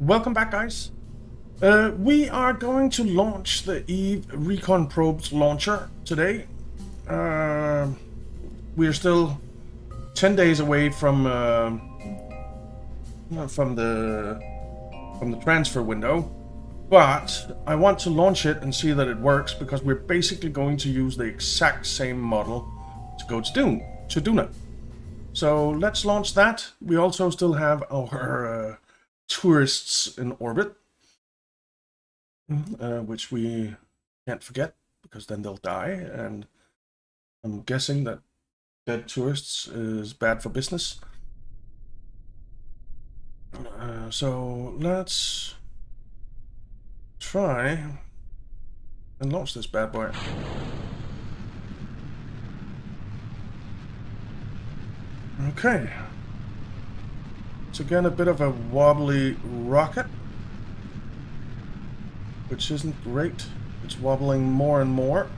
Welcome back, guys. We are going to launch the Eve Recon Probes launcher today. We are still 10 days away from the transfer window, but I want to launch it and see that it works because we're basically going to use the exact same model to go to Duna. So let's launch that. We also still have our tourists in orbit, which we can't forget because then they'll die, and I'm guessing that dead tourists is bad for business. So let's try and launch this bad boy. Okay. It's again a bit of a wobbly rocket, which isn't great. It's wobbling more and more.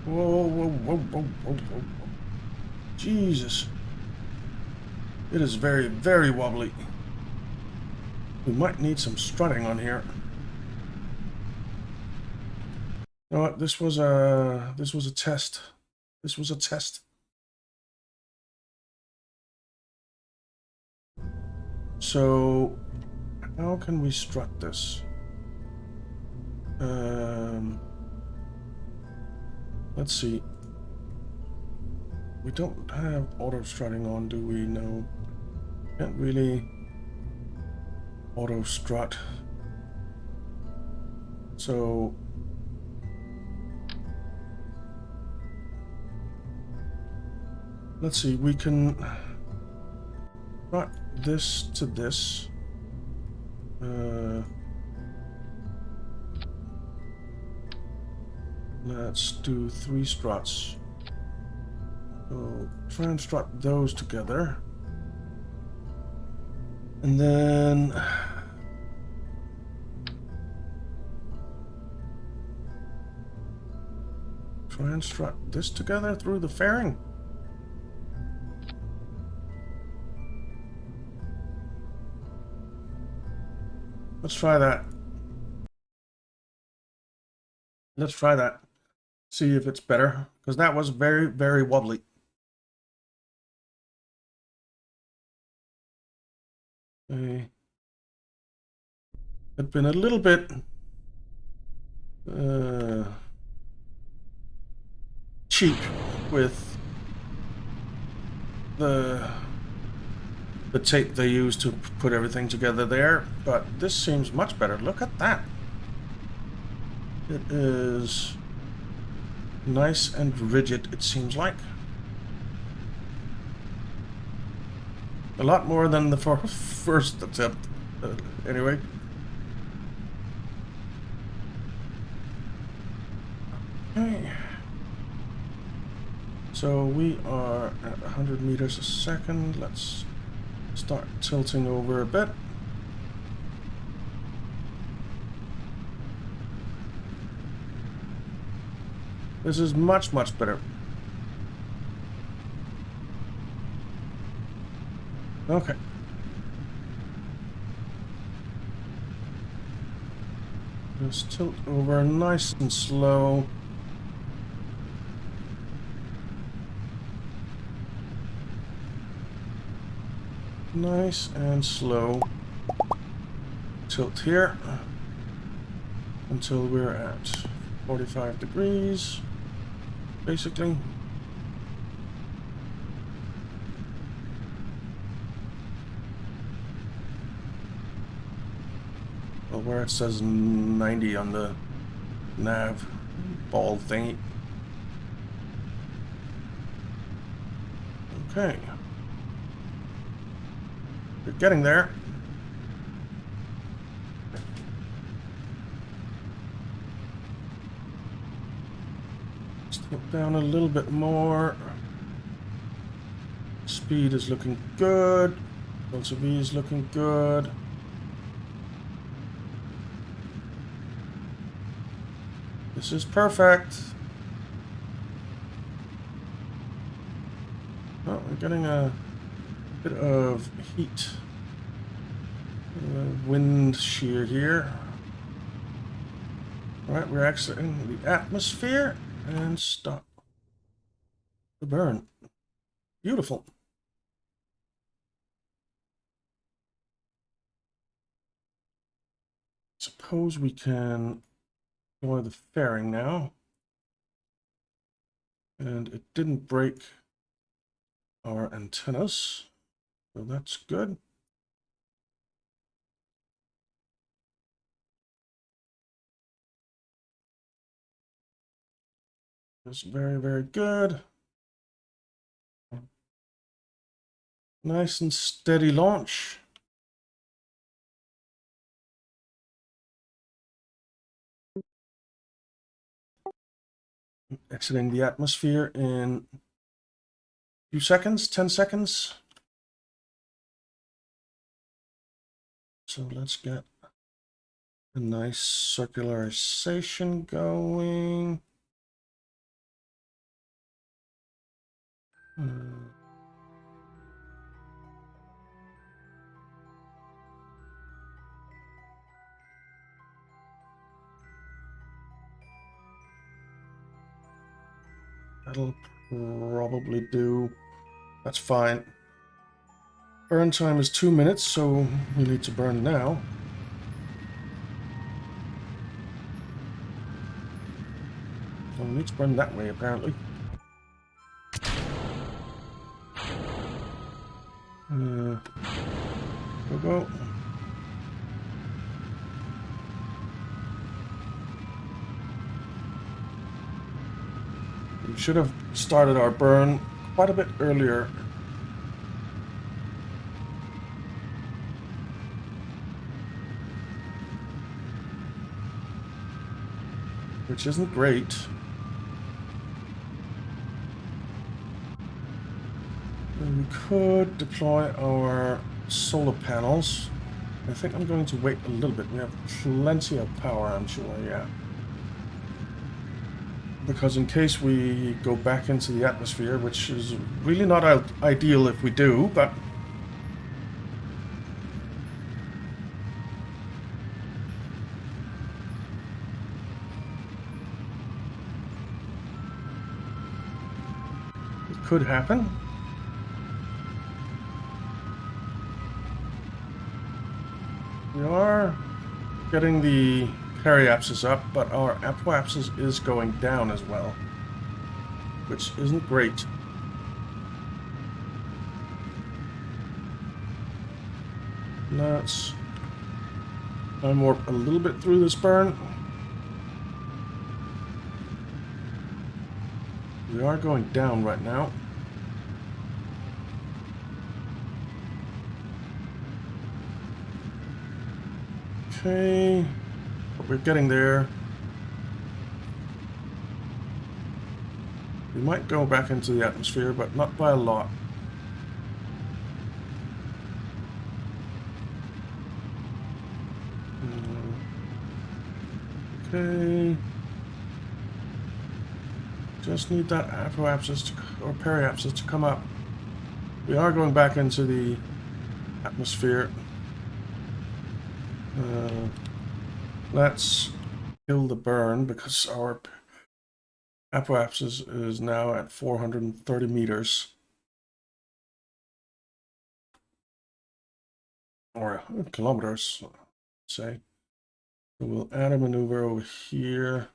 Whoa, whoa, whoa, whoa, whoa, whoa. Jesus. It is very, very wobbly. We might need some strutting on here. You know what? This was a test. This was a test. So, how can we strut this? Let's see. We don't have auto strutting on, do we? No. Can't really auto strut. So let's see, we can strut this to this. Let's do 3 struts. So try and strut those together. And then try and strut this together through the fairing. Let's try that. Let's try that. See if it's better, because that was very, very wobbly. Okay. It's been a little bit cheap with the tape they use to put everything together there, but this seems much better. Look at that. It is nice and rigid, it seems like. A lot more than the first attempt, anyway. Okay. So we are at 100 meters a second. Let's start tilting over a bit. This is much, much better. Okay. Just tilt over nice and slow. Nice and slow. Tilt here until we're at 45 degrees, basically. Well, where it says 90 on the nav ball thingy. Okay. We're getting there. Step down a little bit more. Speed is looking good. LCV is looking good. This is perfect. Oh, we're getting a Bit of heat. Wind shear here. Alright, we're exiting the atmosphere and stop the burn. Beautiful. Suppose we can deploy the fairing now. And it didn't break our antennas, so that's good. That's very, very good. Nice and steady launch. Exiting the atmosphere in a few seconds, 10 seconds. So let's get a nice circularization going. That'll probably do. That's fine. Burn time is 2 minutes, so we need to burn now. Well, we need to burn that way, apparently. Go. We should have started our burn quite a bit earlier. Which isn't great. And we could deploy our solar panels. I think I'm going to wait a little bit. We have plenty of power, I'm sure, yeah. Because in case we go back into the atmosphere, which is really not ideal if we do, but it could happen. We are getting the periapsis up, but our apoapsis is going down as well, which isn't great. Let's time warp a little bit through this burn. We are going down right now. Okay, but we're getting there. We might go back into the atmosphere, but not by a lot. Okay. Just need that apoapsis or periapsis to come up. We are going back into the atmosphere. Let's kill the burn because our apoapsis is now at 430 meters. Or kilometers, say. So we'll add a maneuver over here.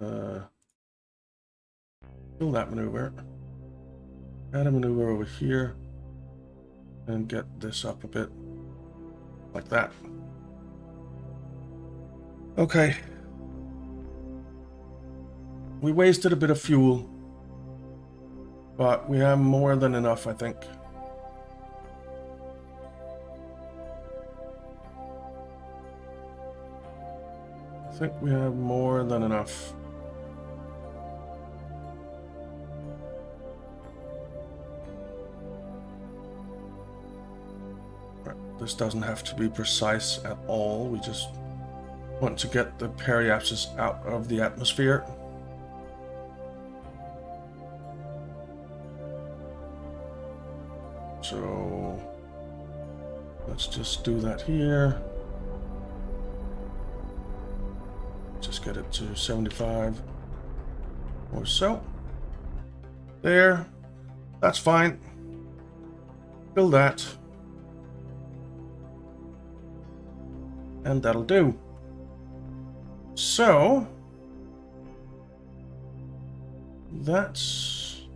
Kill that maneuver. Add a maneuver over here. And get this up a bit. Like that. Okay. We wasted a bit of fuel. But we have more than enough, I think. I think we have more than enough. This doesn't have to be precise at all. We just want to get the periapsis out of the atmosphere. So let's just do that here. Just get it to 75 or so. There. That's fine. Fill that. And that'll do. So that's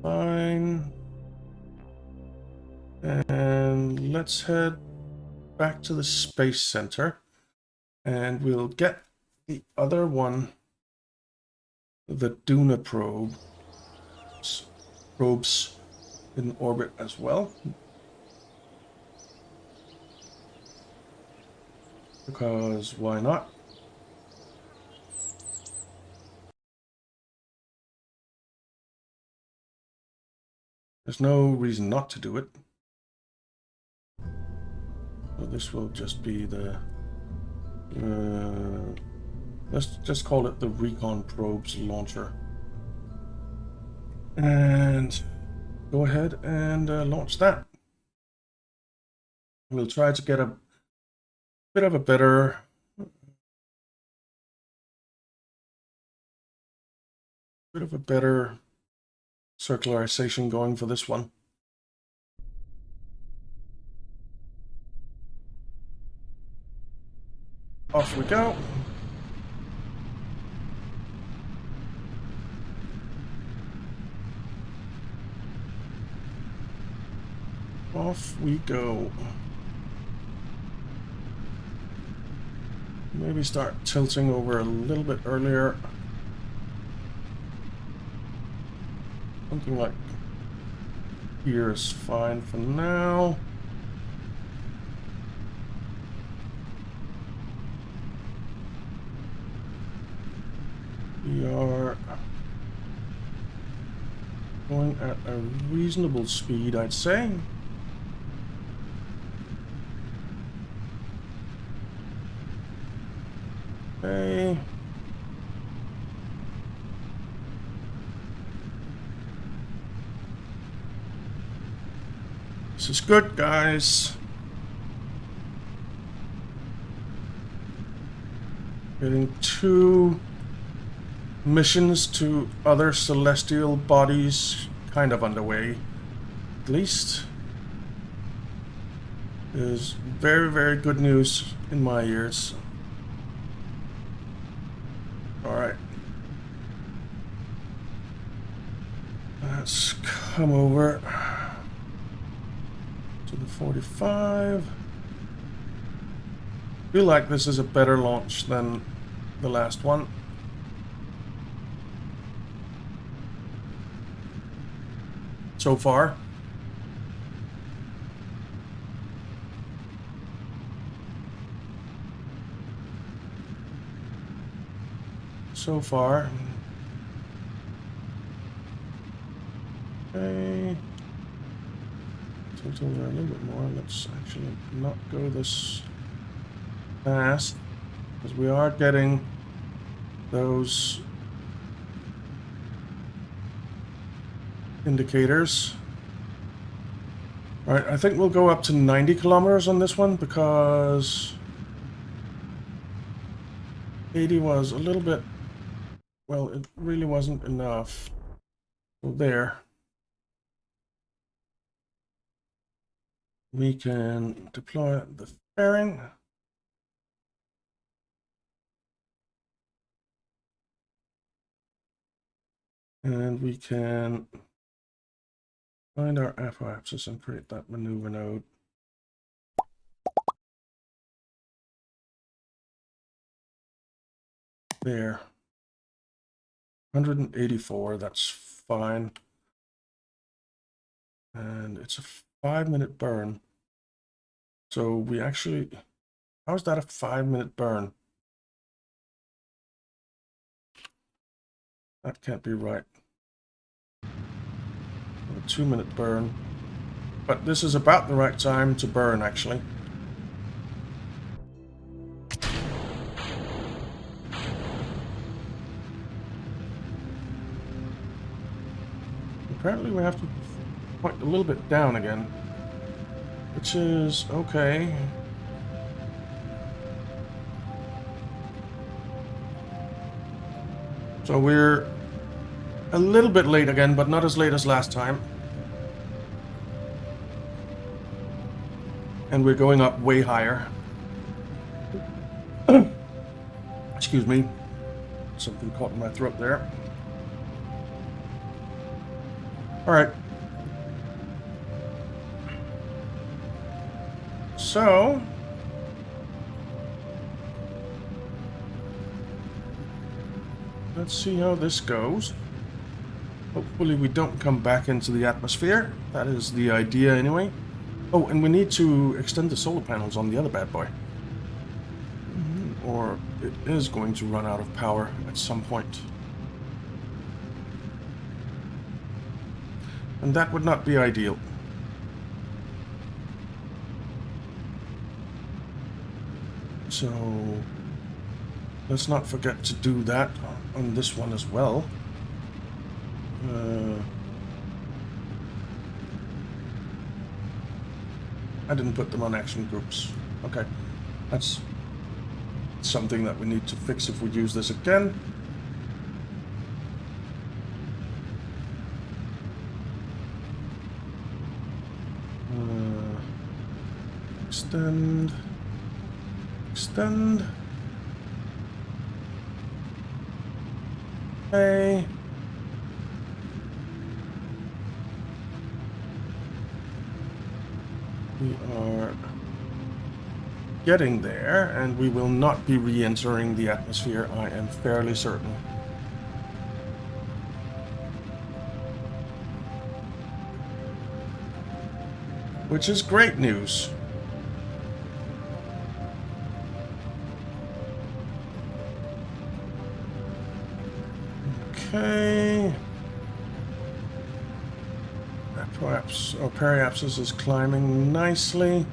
fine. And let's head back to the Space Center. And we'll get the other one, the Duna probes in orbit as well. Because why not? There's no reason not to do it. So this will just be the... let's just call it the Recon Probes Launcher. And go ahead and launch that. We'll try to get a bit of a better circularization going for this one. Off we go. Off we go. Maybe start tilting over a little bit earlier. Something like here is fine for now. We are going at a reasonable speed, I'd say. Okay. This is good, guys. Getting 2 missions to other celestial bodies kind of underway, at least. Is very, very good news in my ears. Alright. Let's come over to the 45. I feel like this is a better launch than the last one. So far. So far. Okay. Tilt over a little bit more. Let's actually not go this fast, because we are getting those indicators. All right, I think we'll go up to 90 kilometers on this one, because 80 was a little bit, well, it really wasn't enough. So there. We can deploy the fairing. And we can find our aphoapsis and create that maneuver node. There. 184, that's fine. And it's a 5-minute burn. So we actually, how is that a 5-minute burn? That can't be right. A 2-minute burn. But this is about the right time to burn, actually. Apparently we have to point a little bit down again. which is okay. So we're a little bit late again, but not as late as last time. And we're going up way higher. Excuse me. Something caught in my throat there. All right. So, let's see how this goes. Hopefully we don't come back into the atmosphere. That is the idea anyway. Oh, and we need to extend the solar panels on the other bad boy. Or it is going to run out of power at some point. And that would not be ideal. So let's not forget to do that on this one as well. I didn't put them on action groups. Okay, that's something that we need to fix if we use this again. Extend. Extend. Okay. We are getting there, and we will not be re-entering the atmosphere, I am fairly certain. Which is great news. Okay. Perhaps, or Periapsis is climbing nicely.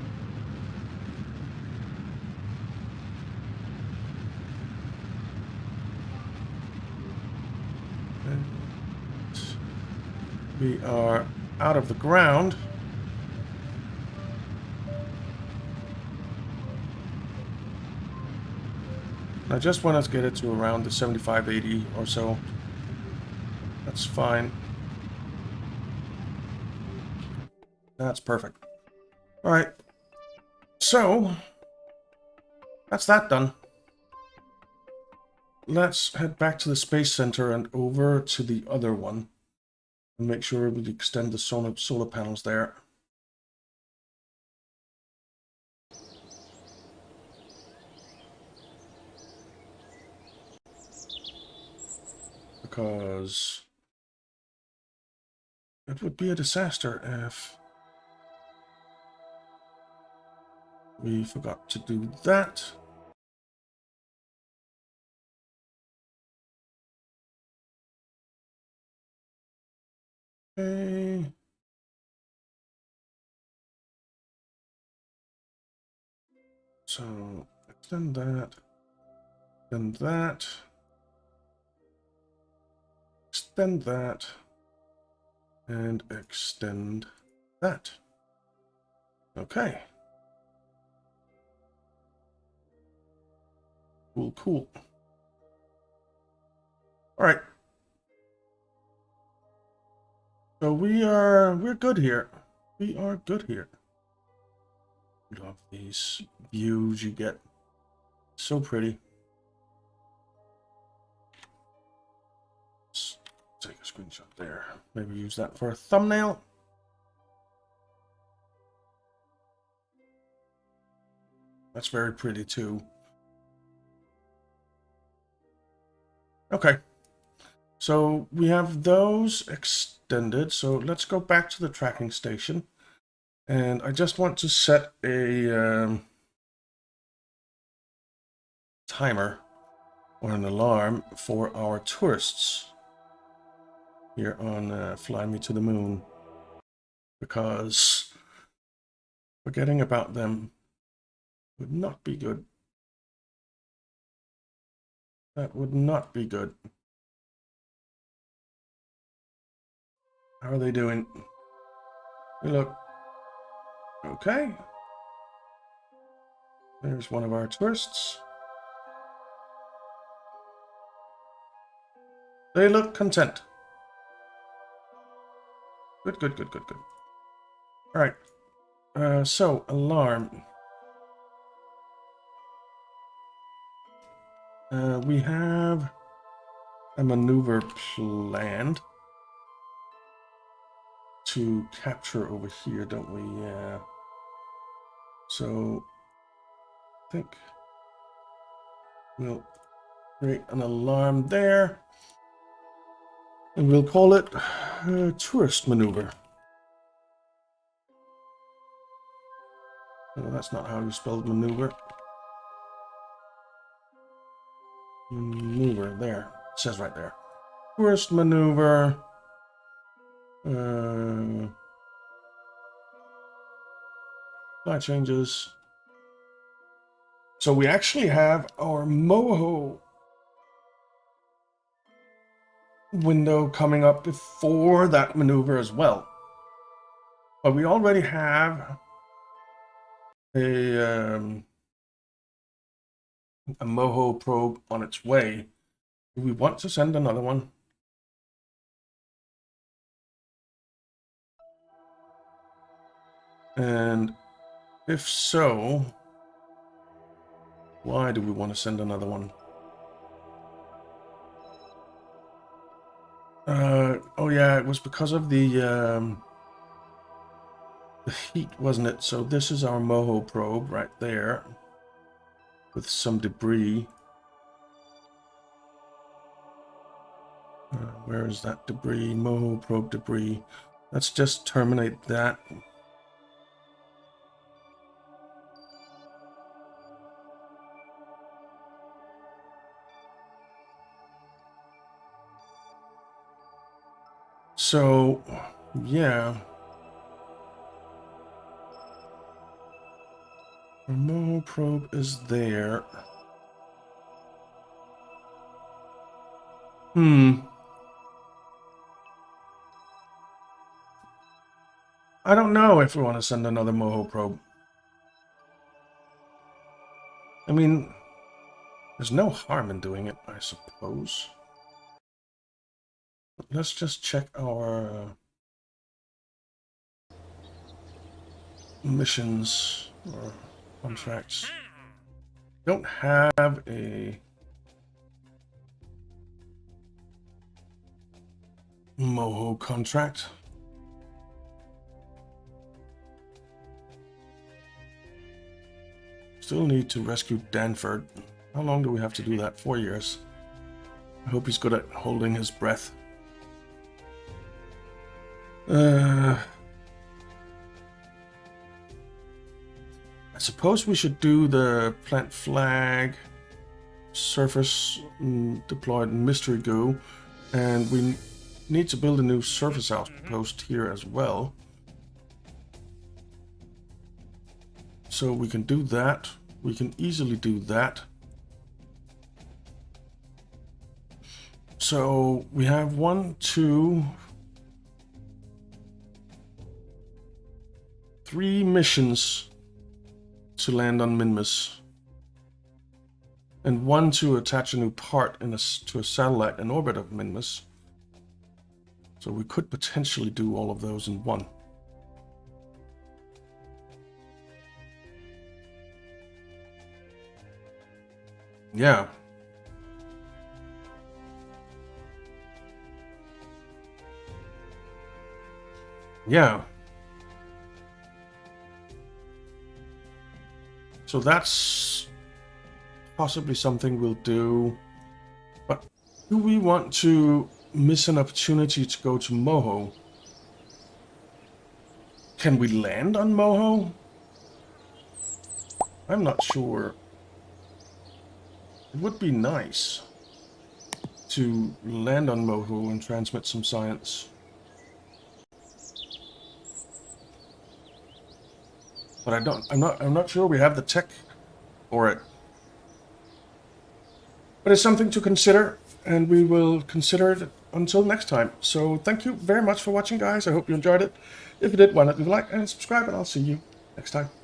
And we are out of the ground. I just want to get it to around the 75, 80 or so. That's fine. That's perfect. All right. So, that's that done. Let's head back to the Space Center and over to the other one. And make sure we extend the solar panels there. Because it would be a disaster if we forgot to do that. Okay. So extend that, extend that, extend that, and extend that. Okay. Cool, cool. All right. So we're good here. We are good here. Love these views you get. So pretty. Let's take a screenshot there. Maybe use that for a thumbnail. That's very pretty too. Okay. So we have those extended. So let's go back to the tracking station. And I just want to set a timer or an alarm for our tourists here on Fly Me to the Moon. Because forgetting about them would not be good. That would not be good. How are they doing? Hey, look. Okay. There's one of our tourists. They look content. Good, good, good, good, good. Alright. So, alarm. We have a maneuver planned to capture over here, don't we? Yeah. So, I think we'll create an alarm there. And we'll call it tourist maneuver. No, that's not how you spelled maneuver. Maneuver, there. It says right there. Tourist maneuver. Flight changes. So we actually have our Moho window coming up before that maneuver as well. But we already have a Moho probe on its way. Do we want to send another one? And if so, why do we want to send another one? Oh yeah, it was because of the heat, wasn't it? So this is our Moho probe right there with some debris. Where is that debris? Moho probe debris. Let's just terminate that. So, yeah. Our Moho probe is there. I don't know if we want to send another Moho probe. I mean, there's no harm in doing it, I suppose. But let's just check our missions or contracts. Don't have a Moho contract. Still need to rescue Danford. How long do we have to do that? 4 years. I hope he's good at holding his breath. I suppose we should do the plant flag, surface deployed mystery goo, and we need to build a new surface outpost here as well. So we can do that. We can easily do that. So we have 1, 2, 3 missions to land on Minmus, and 1 to attach a new part to a satellite in orbit of Minmus. So we could potentially do all of those in one. Yeah. Yeah. So that's possibly something we'll do. But do we want to miss an opportunity to go to Moho? Can we land on Moho? I'm not sure. It would be nice to land on Moho and transmit some science. But I'm not sure we have the tech for it. But it's something to consider, and we will consider it until next time. So thank you very much for watching, guys. I hope you enjoyed it. If you did, why not leave a like and subscribe, and I'll see you next time.